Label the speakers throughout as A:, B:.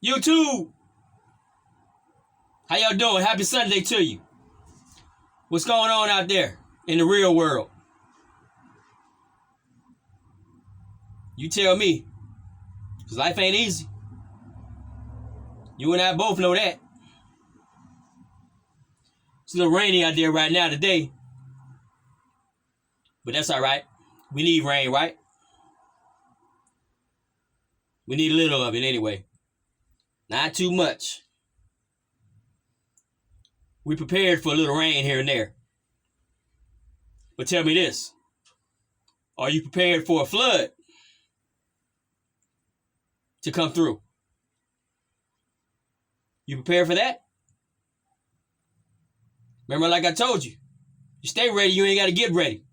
A: YouTube, how y'all doing? Happy Sunday to you. What's going on out there in the real world? You tell me, because life ain't easy. You and I both know that. It's a little rainy out there right now today, but that's all right. We need rain, right? We need a little of it anyway. Not too much. We prepared for a little rain here and there. But tell me this. Are you prepared for a flood to come through? You prepared for that? Remember, like I told you, you stay ready, you ain't got to get ready.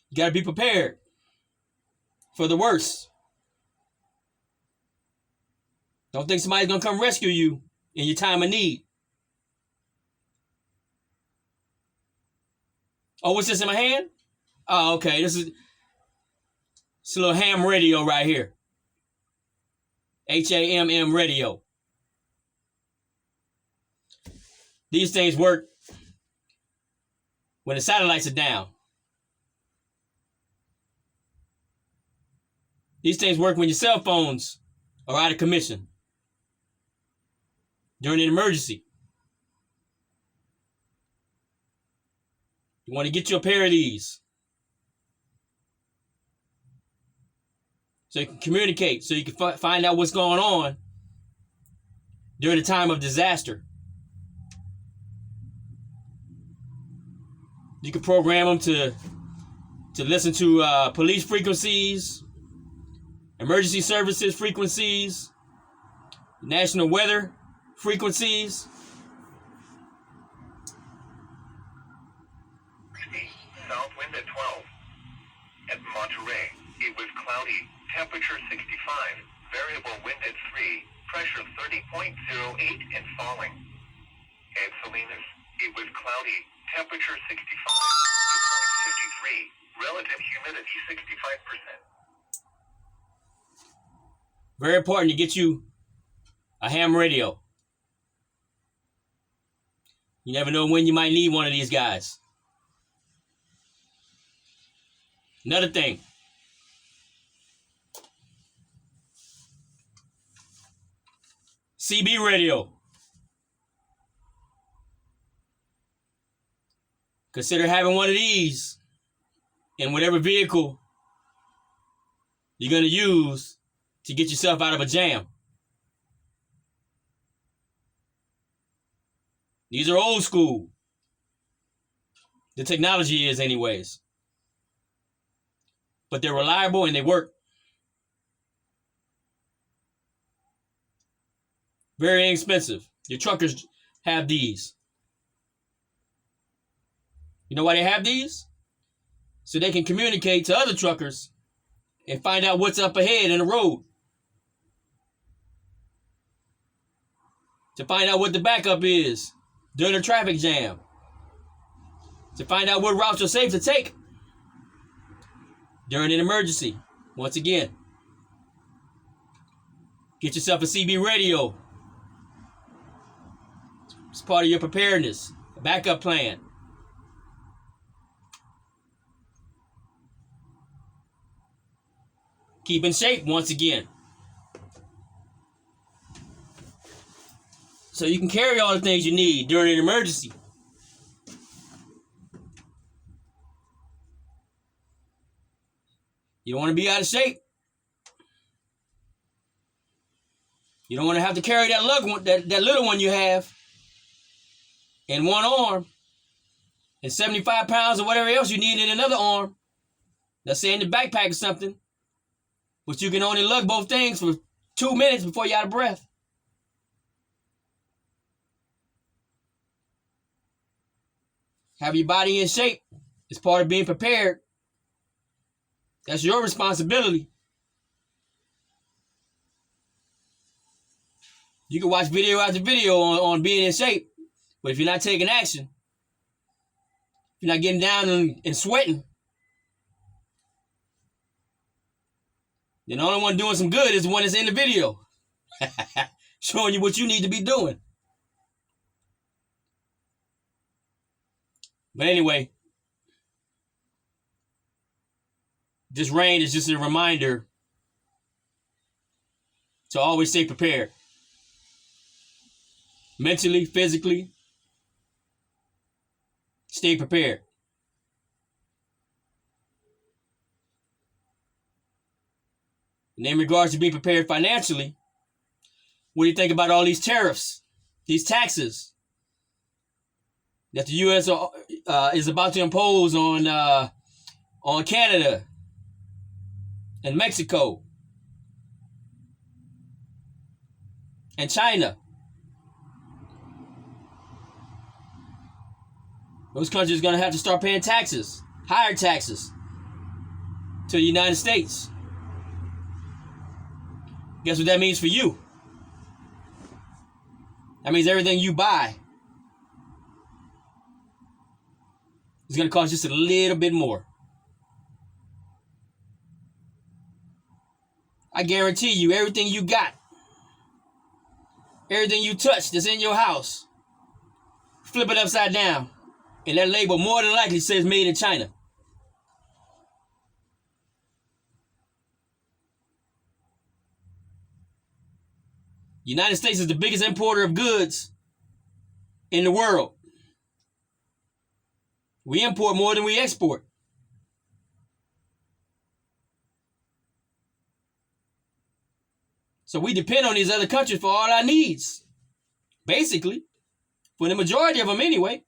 A: You got to be prepared for the worst. Don't think somebody's going to come rescue you in your time of need. Oh, what's this in my hand? Oh, okay. It's a little ham radio right here. HAMM radio. These things work when the satellites are down. These things work when your cell phones are out of commission. During an emergency. You want to get you a pair of these. So you can communicate, so you can find out what's going on during the time of disaster. You can program them to listen to police frequencies, emergency services frequencies, national weather frequencies.
B: South wind at 12. At Monterey, it was cloudy, temperature 65, variable wind at 3, pressure 30.08 and falling. At Salinas, it was cloudy, temperature 65, dew point 53, relative humidity 65%.
A: Very important to get you a ham radio. You never know when you might need one of these guys. Another thing. CB radio. Consider having one of these in whatever vehicle you're going to use to get yourself out of a jam. These are old school. The technology is anyways. But they're reliable and they work. Very inexpensive. Your truckers have these. You know why they have these? So they can communicate to other truckers and find out what's up ahead in the road. To find out what the backup is during a traffic jam. To find out what routes are safe to take during an emergency. Once again, get yourself a CB radio. It's part of your preparedness, a backup plan. Keep in shape once again. So you can carry all the things you need during an emergency. You don't want to be out of shape. You don't want to have to carry that little one you have in one arm and 75 pounds or whatever else you need in another arm. Let's say in the backpack or something. But you can only lug both things for 2 minutes before you're out of breath. Have your body in shape. It's part of being prepared. That's your responsibility. You can watch video after video on being in shape. But if you're not taking action, if you're not getting down and sweating, Then the only one doing some good is the one that's in the video. Showing you what you need to be doing. But anyway, this rain is just a reminder to always stay prepared. Mentally, physically, stay prepared. And in regards to being prepared financially, what do you think about all these tariffs, these taxes that the U.S. is about to impose on Canada and Mexico and China? Those countries are going to have to start paying taxes, higher taxes, to the United States. Guess what that means for you? That means everything you buy is going to cost just a little bit more. I guarantee you, everything you got, everything you touch that's in your house, flip it upside down, and that label more than likely says made in China. The United States is the biggest importer of goods in the world. We import more than we export. So we depend on these other countries for all our needs. Basically. For the majority of them anyway.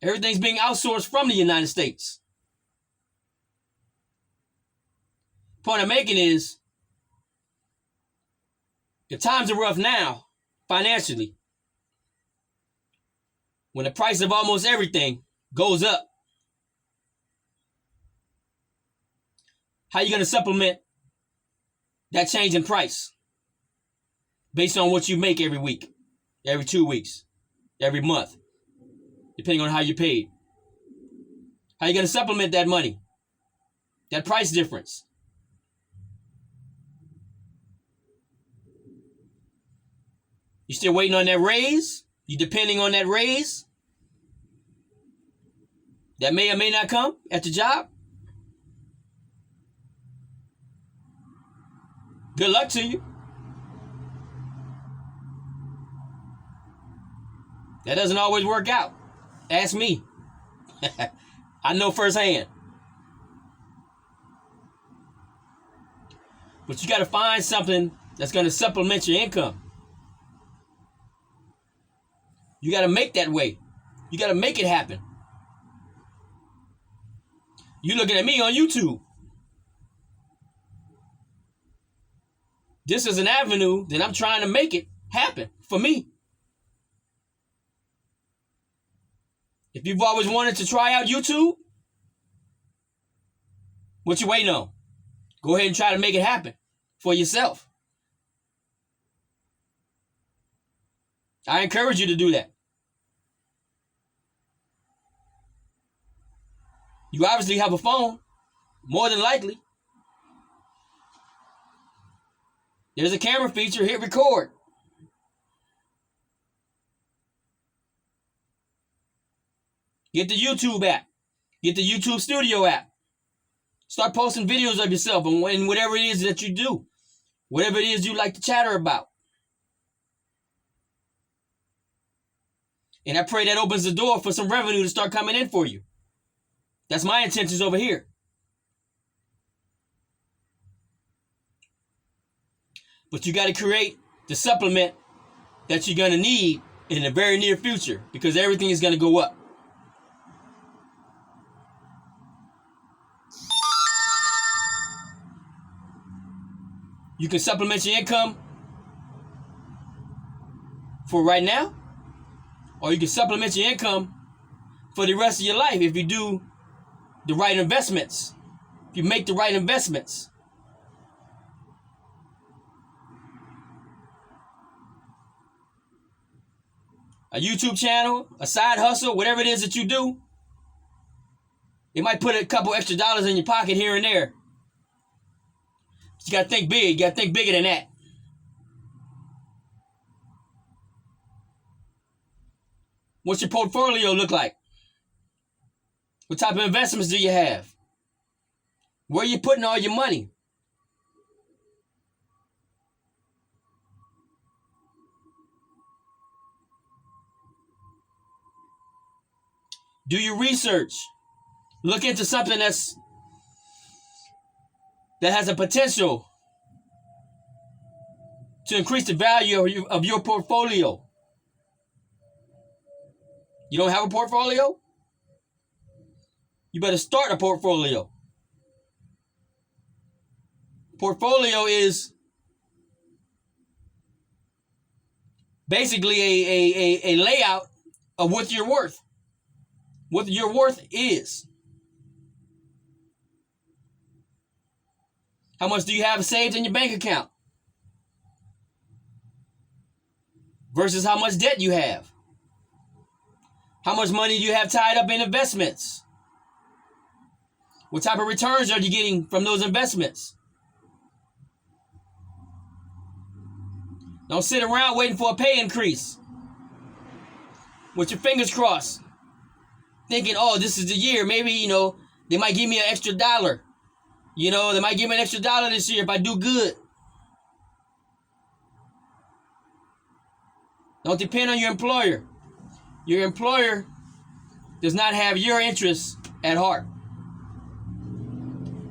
A: Everything's being outsourced from the United States. Point I'm making is, the times are rough now, financially. When the price of almost everything goes up. How are you going to supplement that change in price? Based on what you make every week, every 2 weeks, every month, depending on how you're paid. How are you going to supplement that money? That price difference? You still waiting on that raise? You depending on that raise? That may or may not come at the job? Good luck to you. That doesn't always work out. Ask me. I know firsthand. But you got to find something that's going to supplement your income. You got to make that way. You got to make it happen. You looking at me on YouTube. This is an avenue that I'm trying to make it happen for me. If you've always wanted to try out YouTube, what you waiting on? Go ahead and try to make it happen for yourself. I encourage you to do that. You obviously have a phone, more than likely. There's a camera feature, hit record. Get the YouTube app. Get the YouTube Studio app. Start posting videos of yourself and whatever it is that you do. Whatever it is you like to chatter about. And I pray that opens the door for some revenue to start coming in for you. That's my intentions over here. But you got to create the supplement that you're going to need in the very near future, because everything is going to go up. You can supplement your income for right now, or you can supplement your income for the rest of your life if you do the right investments. If you make the right investments. A YouTube channel, a side hustle, whatever it is that you do, it might put a couple extra dollars in your pocket here and there You got to think big. You got to think bigger than that. What's your portfolio look like? What type of investments do you have? Where are you putting all your money? Do your research. Look into something that has a potential to increase the value of your portfolio. You don't have a portfolio? You better start a portfolio. Portfolio is basically a layout of what you're worth. What your worth is. How much do you have saved in your bank account? Versus how much debt you have. How much money do you have tied up in investments? What type of returns are you getting from those investments? Don't sit around waiting for a pay increase with your fingers crossed, thinking, oh, this is the year. Maybe, they might give me an extra $1. They might give me an extra $1 this year if I do good. Don't depend on your employer. Your employer does not have your interests at heart.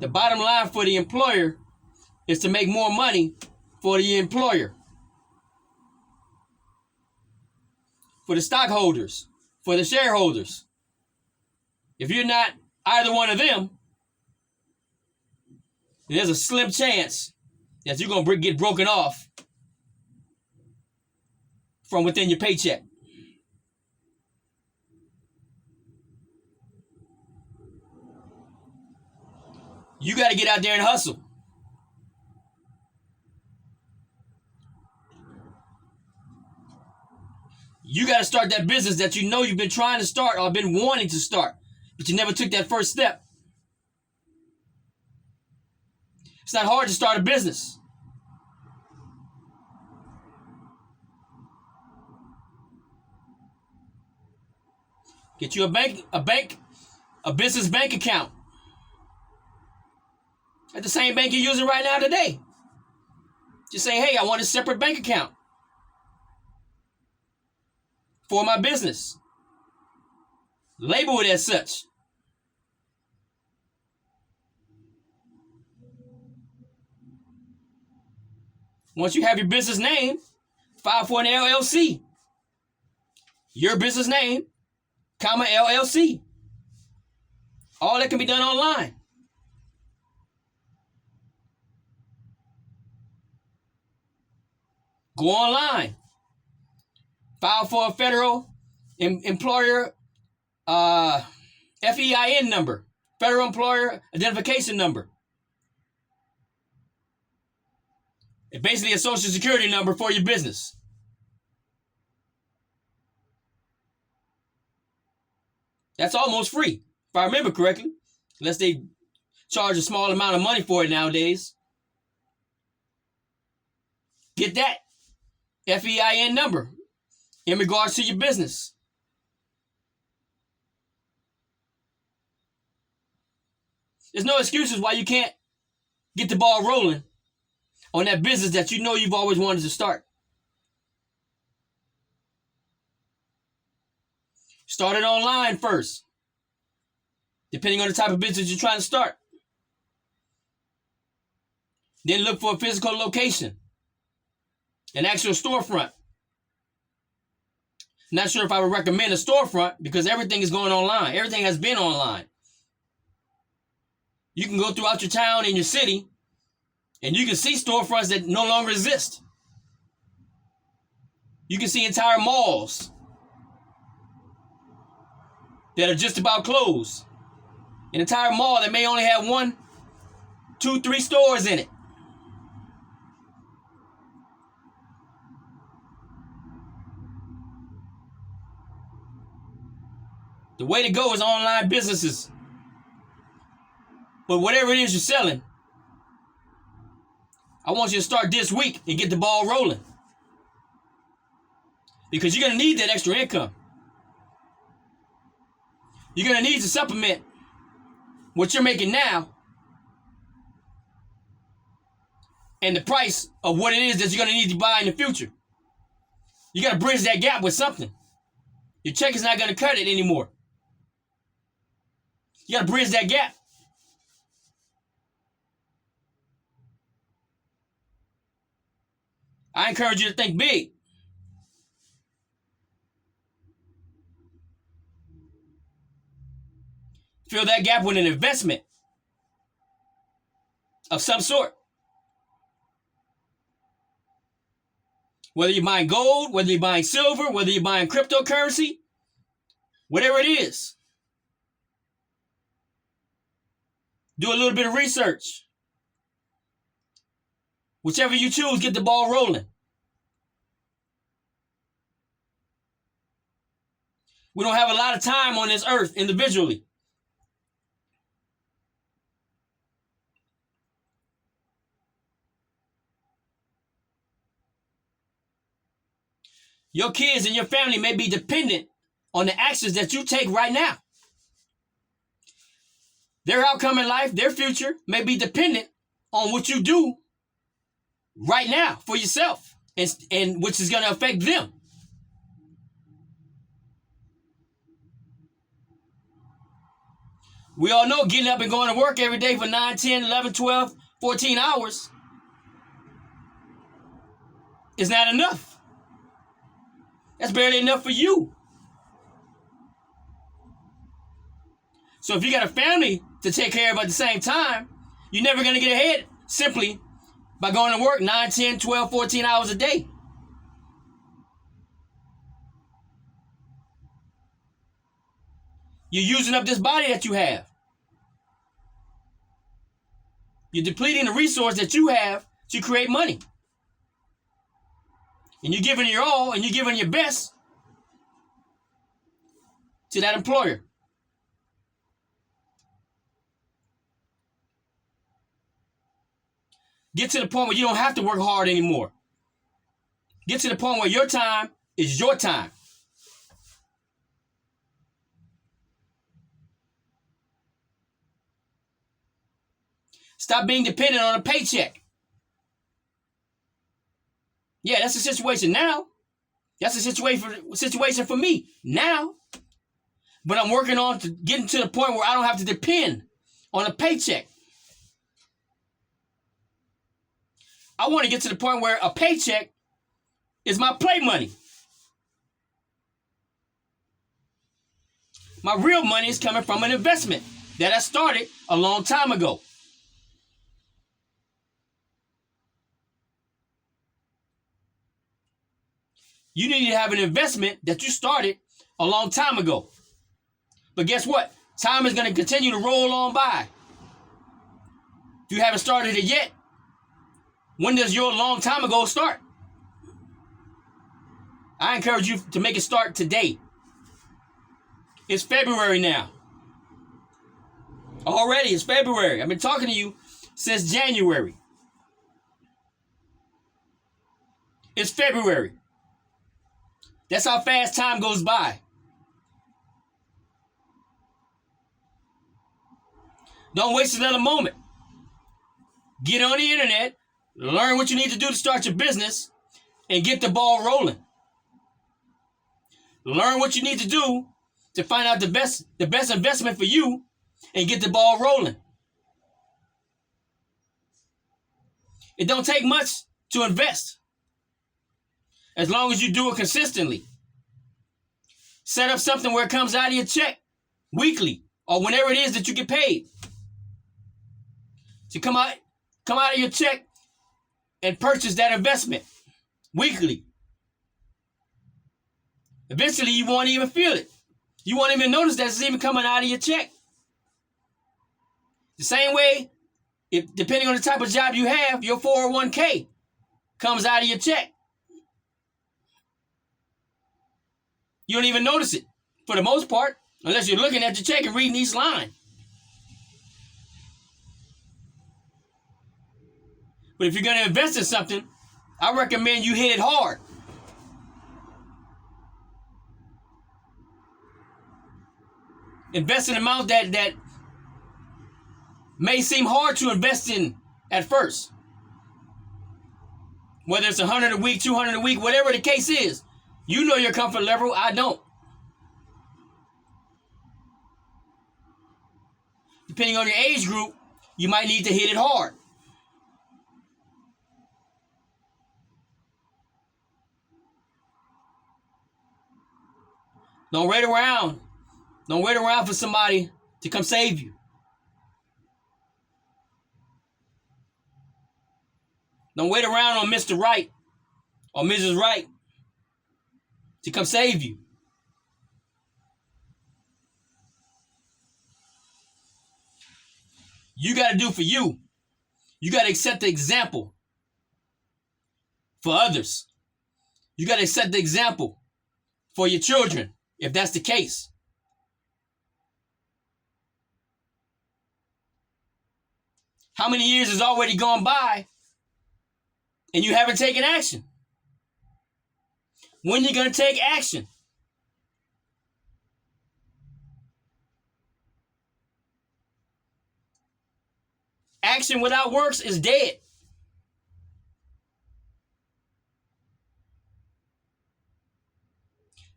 A: The bottom line for the employer is to make more money for the employer. For the stockholders, for the shareholders. If you're not either one of them, then there's a slim chance that you're going to get broken off from within your paycheck. You got to get out there and hustle. You got to start that business that you've been trying to start or been wanting to start, but you never took that first step. It's not hard to start a business. Get you a business bank account. At the same bank you're using right now today. Just say, hey, I want a separate bank account for my business. Label it as such. Once you have your business name, file for an LLC. Your business name, comma LLC. All that can be done online. Go online. File for a federal employer FEIN number, Federal Employer Identification Number. It's basically a social security number for your business. That's almost free, if I remember correctly, unless they charge a small amount of money for it nowadays. Get that FEIN number in regards to your business. There's no excuses why you can't get the ball rolling on that business that you've always wanted to start. Start it online first, depending on the type of business you're trying to start. Then look for a physical location, an actual storefront. Not sure if I would recommend a storefront because everything is going online. Everything has been online. You can go throughout your town and your city and you can see storefronts that no longer exist. You can see entire malls that are just about closed. An entire mall that may only have 1, 2, 3 stores in it. The way to go is online businesses. But whatever it is you're selling, I want you to start this week and get the ball rolling. Because you're going to need that extra income. You're going to need to supplement what you're making now and the price of what it is that you're going to need to buy in the future. You got to bridge that gap with something. Your check is not going to cut it anymore. You got to bridge that gap. I encourage you to think big. Fill that gap with an investment of some sort. Whether you're buying gold, whether you're buying silver, whether you're buying cryptocurrency, whatever it is. Do a little bit of research. Whichever you choose, get the ball rolling. We don't have a lot of time on this earth individually. Your kids and your family may be dependent on the actions that you take right now. Their outcome in life, their future, may be dependent on what you do right now for yourself, and which is going to affect them. We all know getting up and going to work every day for 9, 10, 11, 12, 14 hours is not enough. That's barely enough for you. So if you got a family to take care of at the same time, you're never going to get ahead simply by going to work 9, 10, 12, 14 hours a day. You're using up this body that you have. You're depleting the resource that you have to create money. And you're giving your all and you're giving your best to that employer. Get to the point where you don't have to work hard anymore. Get to the point where your time is your time. Stop being dependent on a paycheck. Yeah, that's the situation now. That's the situation for me now. But I'm working on to getting to the point where I don't have to depend on a paycheck. I want to get to the point where a paycheck is my play money. My real money is coming from an investment that I started a long time ago. You need to have an investment that you started a long time ago. But guess what? Time is going to continue to roll on by. If you haven't started it yet, when does your long time ago start? I encourage you to make it start today. It's February now. Already, it's February. I've been talking to you since January. It's February. That's how fast time goes by. Don't waste another moment. Get on the internet, learn what you need to do to start your business, and get the ball rolling. Learn what you need to do to find out the best investment for you and get the ball rolling. It don't take much to invest, as long as you do it consistently. Set up something where it comes out of your check weekly or whenever it is that you get paid. To come out of your check and purchase that investment weekly. Eventually, you won't even feel it. You won't even notice that it's even coming out of your check. The same way, if depending on the type of job you have, your 401k comes out of your check. You don't even notice it, for the most part, unless you're looking at your check and reading each line. But if you're going to invest in something, I recommend you hit it hard. Invest in an amount that may seem hard to invest in at first. Whether it's 100 a week, 200 a week, whatever the case is. You know your comfort level, I don't. Depending on your age group, you might need to hit it hard. Don't wait around. Don't wait around for somebody to come save you. Don't wait around on Mr. Right or Mrs. Right to come save you. You got to do for you. You got to accept the example for others. You got to set the example for your children, if that's the case. How many years has already gone by and you haven't taken action? When are you going to take action? Action without works is dead.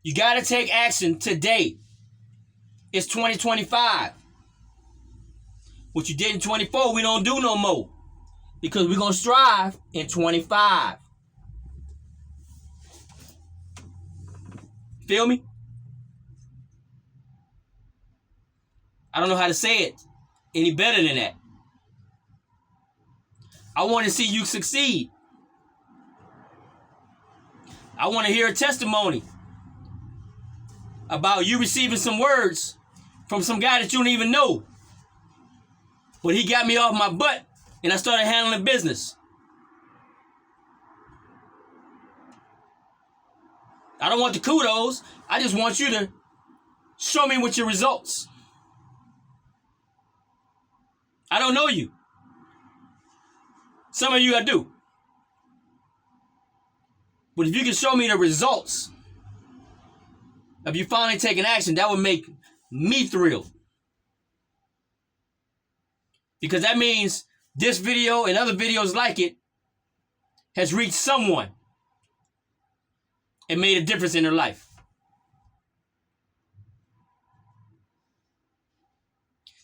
A: You got to take action today. It's 2025. What you did in 24, we don't do no more. Because we're going to strive in 25. Feel me? I don't know how to say it any better than that. I want to see you succeed. I want to hear a testimony about you receiving some words from some guy that you don't even know. But he got me off my butt and I started handling business. I don't want the kudos. I just want you to show me with your results. I don't know you. Some of you I do. But if you can show me the results of you finally taking action, that would make me thrilled. Because that means this video and other videos like it has reached someone and made a difference in their life.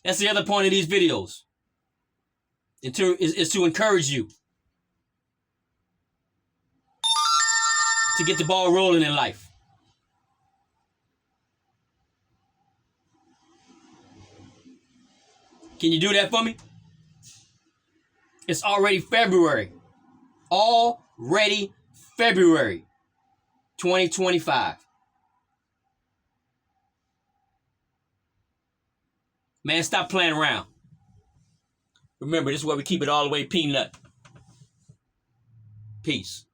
A: That's the other point of these videos. Is to encourage you to get the ball rolling in life. Can you do that for me? It's already February. Already February 2025. Man, stop playing around. Remember, this is where we keep it all the way peanut. Peace.